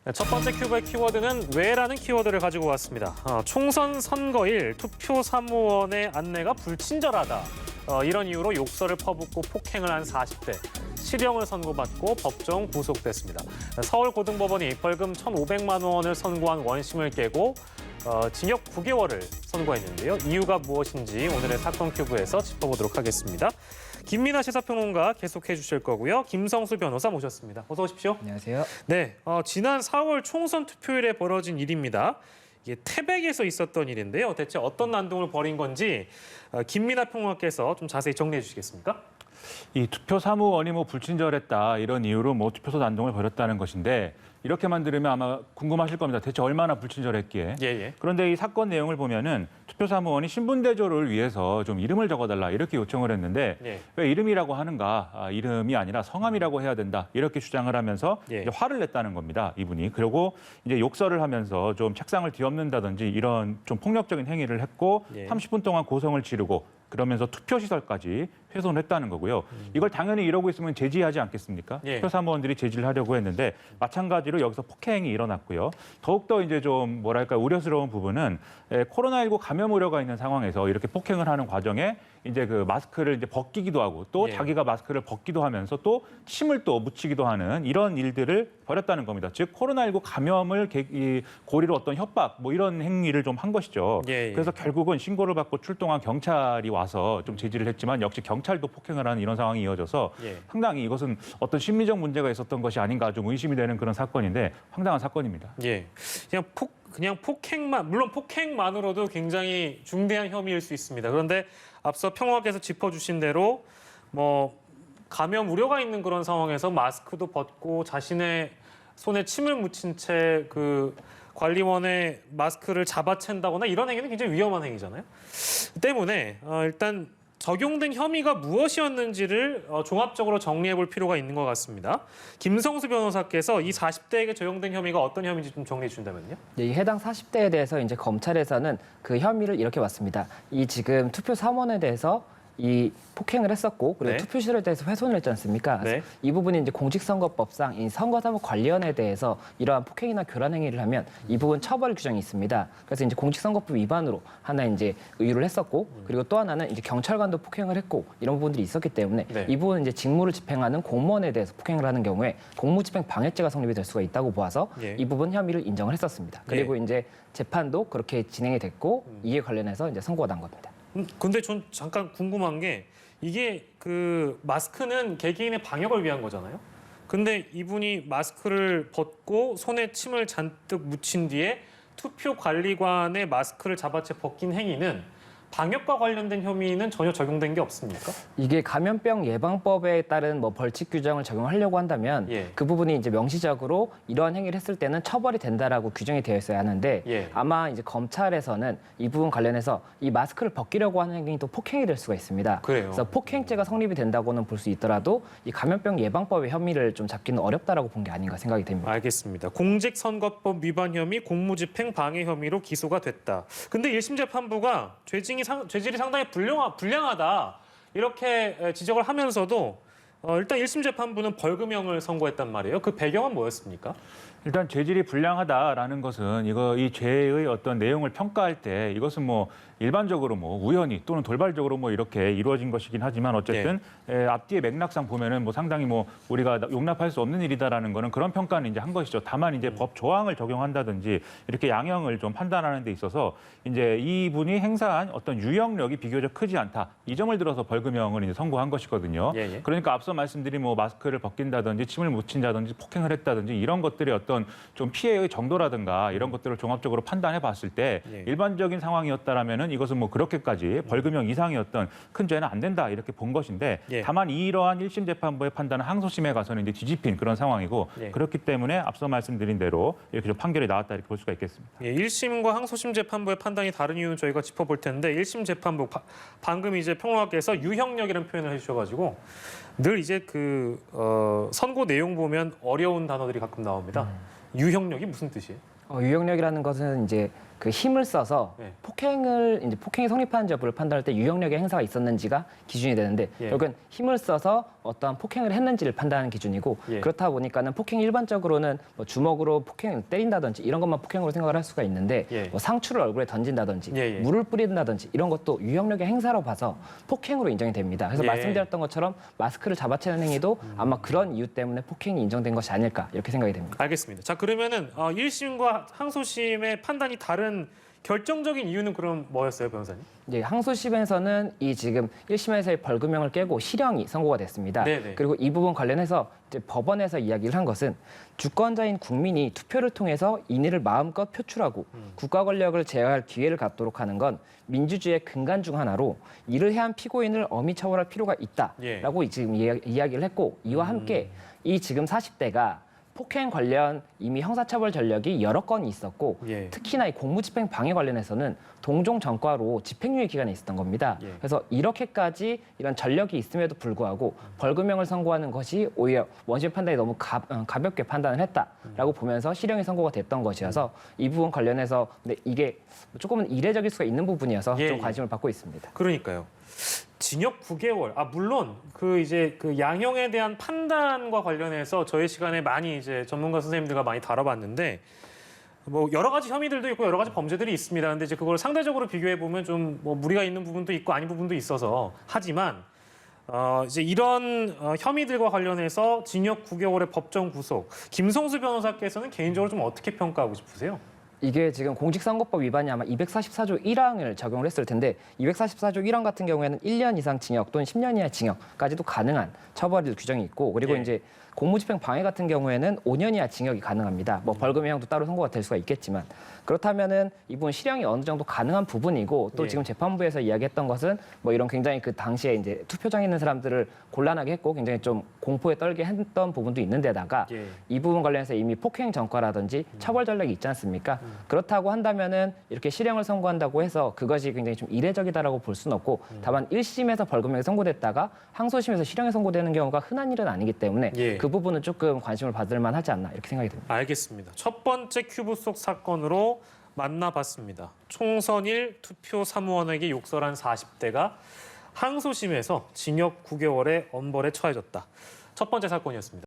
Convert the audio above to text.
네, 첫 번째 큐브의 키워드는 왜라는 키워드를 가지고 왔습니다. 총선 선거일 투표 사무원의 안내가 불친절하다. 이런 이유로 욕설을 퍼붓고 폭행을 한 40대. 실형을 선고받고 법정 구속됐습니다. 서울고등법원이 벌금 1,500만 원을 선고한 원심을 깨고 징역 9개월을 선고했는데요. 이유가 무엇인지 오늘의 사건 큐브에서 짚어보도록 하겠습니다. 김민하 시사평론가 계속해 주실 거고요. 김성수 변호사 모셨습니다. 어서 오십시오. 안녕하세요. 네, 지난 4월 총선 투표일에 벌어진 일입니다. 이게 태백에서 있었던 일인데요. 대체 어떤 난동을 벌인 건지 김민하 평론가께서 좀 자세히 정리해 주시겠습니까? 이 투표 사무원이 불친절했다 이런 이유로 투표소 난동을 벌였다는 것인데 이렇게만 들으면 아마 궁금하실 겁니다. 대체 얼마나 불친절했기에. 예. 그런데 이 사건 내용을 보면은 투표 사무원이 신분 대조를 위해서 좀 이름을 적어달라 이렇게 요청을 했는데 예. 왜 이름이라고 하는가? 이름이 아니라 성함이라고 해야 된다 이렇게 주장을 하면서 예. 이제 화를 냈다는 겁니다. 이분이. 그리고 이제 욕설을 하면서 좀 책상을 뒤엎는다든지 이런 좀 폭력적인 행위를 했고 예. 30분 동안 고성을 지르고 그러면서 투표시설까지 훼손했다는 거고요. 이걸 당연히 이러고 있으면 제지하지 않겠습니까? 예. 투표사무원들이 제지를 하려고 했는데 마찬가지로 여기서 폭행이 일어났고요. 더욱더 이제 좀 우려스러운 부분은 코로나19 감염 우려가 있는 상황에서 이렇게 폭행을 하는 과정에 이제 그 마스크를 이제 벗기기도 하고 또 예. 자기가 마스크를 벗기도 하면서 또 침을 또 묻히기도 하는 이런 일들을 벌였다는 겁니다. 즉 코로나19 감염을 고리로 어떤 협박 이런 행위를 좀 한 것이죠. 예. 그래서 결국은 신고를 받고 출동한 경찰이 와서 좀 제지를 했지만 역시 경찰도 폭행을 하는 이런 상황이 이어져서 예. 상당히 이것은 어떤 심리적 문제가 있었던 것이 아닌가 좀 의심이 되는 그런 사건인데 황당한 사건입니다. 예. 그냥 폭행만, 물론 폭행만으로도 굉장히 중대한 혐의일 수 있습니다. 그런데 앞서 평론가께서 짚어주신 대로 감염 우려가 있는 그런 상황에서 마스크도 벗고 자신의 손에 침을 묻힌 채 그 관리원의 마스크를 잡아챈다거나 이런 행위는 굉장히 위험한 행위잖아요. 때문에 일단 적용된 혐의가 무엇이었는지를 종합적으로 정리해 볼 필요가 있는 것 같습니다. 김성수 변호사께서 이 40대에게 적용된 혐의가 어떤 혐의인지 좀 정리해 준다면요. 네, 이 해당 40대에 대해서 이제 검찰에서는 그 혐의를 이렇게 봤습니다. 이 지금 투표 사무원에 대해서 이 폭행을 했었고 그리고 네. 투표실에 대해서 훼손을 했지 않습니까? 네. 이 부분이 이제 공직선거법상 이 선거사무관리원에 대해서 이러한 폭행이나 교란 행위를 하면 이 부분 처벌 규정이 있습니다. 그래서 이제 공직선거법 위반으로 하나 이제 의유를 했었고 그리고 또 하나는 이제 경찰관도 폭행을 했고 이런 부분들이 있었기 때문에 네. 이 부분은 이제 직무를 집행하는 공무원에 대해서 폭행을 하는 경우에 공무집행 방해죄가 성립이 될 수가 있다고 보아서 예. 이 부분 혐의를 인정을 했었습니다. 그리고 이제 재판도 그렇게 진행이 됐고 이에 관련해서 이제 선고가 난 겁니다. 근데 전 잠깐 궁금한 게 이게 그 마스크는 개개인의 방역을 위한 거잖아요. 근데 이분이 마스크를 벗고 손에 침을 잔뜩 묻힌 뒤에 투표 관리관의 마스크를 잡아채 벗긴 행위는 방역과 관련된 혐의는 전혀 적용된 게 없습니까? 이게 감염병 예방법에 따른 벌칙 규정을 적용하려고 한다면 예. 그 부분이 이제 명시적으로 이러한 행위를 했을 때는 처벌이 된다라고 규정이 되어 있어야 하는데 예. 아마 이제 검찰에서는 이 부분 관련해서 이 마스크를 벗기려고 하는 행위도 폭행이 될 수가 있습니다. 그래요. 그래서 폭행죄가 성립이 된다고는 볼 수 있더라도 이 감염병 예방법의 혐의를 좀 잡기는 어렵다라고 본 게 아닌가 생각이 됩니다. 알겠습니다. 공직선거법 위반 혐의, 공무집행 방해 혐의로 기소가 됐다. 근데 1심 재판부가 죄질이 상당히 불량하다 이렇게 지적을 하면서도 일단 1심 재판부는 벌금형을 선고했단 말이에요. 그 배경은 뭐였습니까? 일단 죄질이 불량하다라는 것은 이 죄의 어떤 내용을 평가할 때 이것은 일반적으로 우연히 또는 돌발적으로 이렇게 이루어진 것이긴 하지만 어쨌든 앞뒤의 맥락상 보면은 상당히 우리가 용납할 수 없는 일이다라는 거는 그런 평가는 이제 한 것이죠. 다만 이제 법 조항을 적용한다든지 이렇게 양형을 좀 판단하는 데 있어서 이제 이분이 행사한 어떤 유형력이 비교적 크지 않다. 이 점을 들어서 벌금형을 이제 선고한 것이거든요. 예. 그러니까 앞서 말씀드린 마스크를 벗긴다든지 침을 묻힌다든지 폭행을 했다든지 이런 것들이 어떤 좀 피해의 정도라든가 이런 것들을 종합적으로 판단해 봤을 때 예. 일반적인 상황이었다라면은 이것은 그렇게까지 벌금형 이상이었던 큰 죄는 안 된다 이렇게 본 것인데 예. 다만 이러한 1심 재판부의 판단은 항소심에 가서는 이제 뒤집힌 그런 상황이고 예. 그렇기 때문에 앞서 말씀드린 대로 이렇게 좀 판결이 나왔다 이렇게 볼 수가 있겠습니다. 예, 1심과 항소심 재판부의 판단이 다른 이유는 저희가 짚어볼 텐데 1심 재판부 방금 이제 평론가께서 유형력이라는 표현을 해주셔가지고 늘 이제 선고 내용 보면 어려운 단어들이 가끔 나옵니다. 유형력이 무슨 뜻이에요? 유형력이라는 것은 이제 그 힘을 써서 네. 폭행이 성립하는지 여부를 판단할 때 유형력의 행사가 있었는지가 기준이 되는데 예. 결국은 힘을 써서 어떠한 폭행을 했는지를 판단하는 기준이고 예. 그렇다 보니까는 폭행이 일반적으로는 뭐 주먹으로 폭행을 때린다든지 이런 것만 폭행으로 생각을 할 수가 있는데 예. 뭐 상추를 얼굴에 던진다든지 예, 예. 물을 뿌린다든지 이런 것도 유형력의 행사로 봐서 폭행으로 인정이 됩니다. 그래서 예. 말씀드렸던 것처럼 마스크를 잡아채는 행위도 아마 그런 이유 때문에 폭행이 인정된 것이 아닐까 이렇게 생각이 됩니다. 알겠습니다. 자, 그러면은 1심과 항소심의 판단이 다른 결정적인 이유는 그럼 뭐였어요, 변호사님? 이제 항소심에서는 이 지금 1심에서의 벌금형을 깨고 실형이 선고가 됐습니다. 네네. 그리고 이 부분 관련해서 이제 법원에서 이야기를 한 것은 주권자인 국민이 투표를 통해서 인의를 마음껏 표출하고 국가 권력을 제어할 기회를 갖도록 하는 건 민주주의의 근간 중 하나로 이를 해한 피고인을 엄히 처벌할 필요가 있다라고 지금 이야기를 했고 이와 함께 이 지금 40대가 폭행 관련 이미 형사처벌 전력이 여러 건이 있었고 예. 특히나 이 공무집행 방해 관련해서는 동종 전과로 집행유예 기간이 있었던 겁니다. 예. 그래서 이렇게까지 이런 전력이 있음에도 불구하고 벌금형을 선고하는 것이 오히려 원심 판단이 너무 가볍게 판단을 했다라고 보면서 실형이 선고가 됐던 것이어서 이 부분 관련해서 근데 이게 조금은 이례적일 수가 있는 부분이어서 예, 좀 예. 관심을 받고 있습니다. 그러니까요. 징역 9개월. 물론 그 양형에 대한 판단과 관련해서 저희 시간에 많이 이제 전문가 선생님들과 많이 다뤄봤는데 뭐 여러 가지 혐의들도 있고 여러 가지 범죄들이 있습니다. 근데 이제 그걸 상대적으로 비교해 보면 좀 뭐 무리가 있는 부분도 있고 아닌 부분도 있어서 하지만 이제 이런 혐의들과 관련해서 징역 9개월의 법정 구속. 김성수 변호사께서는 개인적으로 좀 어떻게 평가하고 싶으세요? 이게 지금 공직선거법 위반이 아마 244조 1항을 적용을 했을 텐데 244조 1항 같은 경우에는 1년 이상 징역 또는 10년 이하 징역까지도 가능한 처벌 규정이 있고 그리고 예. 이제 공무집행 방해 같은 경우에는 5년 이하 징역이 가능합니다. 뭐 벌금형도 따로 선고가 될 수가 있겠지만 그렇다면은 이분 실형이 어느 정도 가능한 부분이고 또 예. 지금 재판부에서 이야기했던 것은 뭐 이런 굉장히 그 당시에 이제 투표장에 있는 사람들을 곤란하게 했고 굉장히 좀 공포에 떨게 했던 부분도 있는데다가 예. 이 부분 관련해서 이미 폭행 전과라든지 처벌 전력이 있지 않습니까? 그렇다고 한다면은 이렇게 실형을 선고한다고 해서 그것이 굉장히 좀 이례적이다라고 볼 수는 없고 다만 1심에서 벌금형이 선고됐다가 항소심에서 실형이 선고되는 경우가 흔한 일은 아니기 때문에 예. 그 부분은 조금 관심을 받을 만하지 않나 이렇게 생각이 듭니다. 알겠습니다. 첫 번째 큐브 속 사건으로 만나봤습니다. 총선일 투표 사무원에게 욕설한 40대가 항소심에서 징역 9개월의 엄벌에 처해졌다. 첫 번째 사건이었습니다.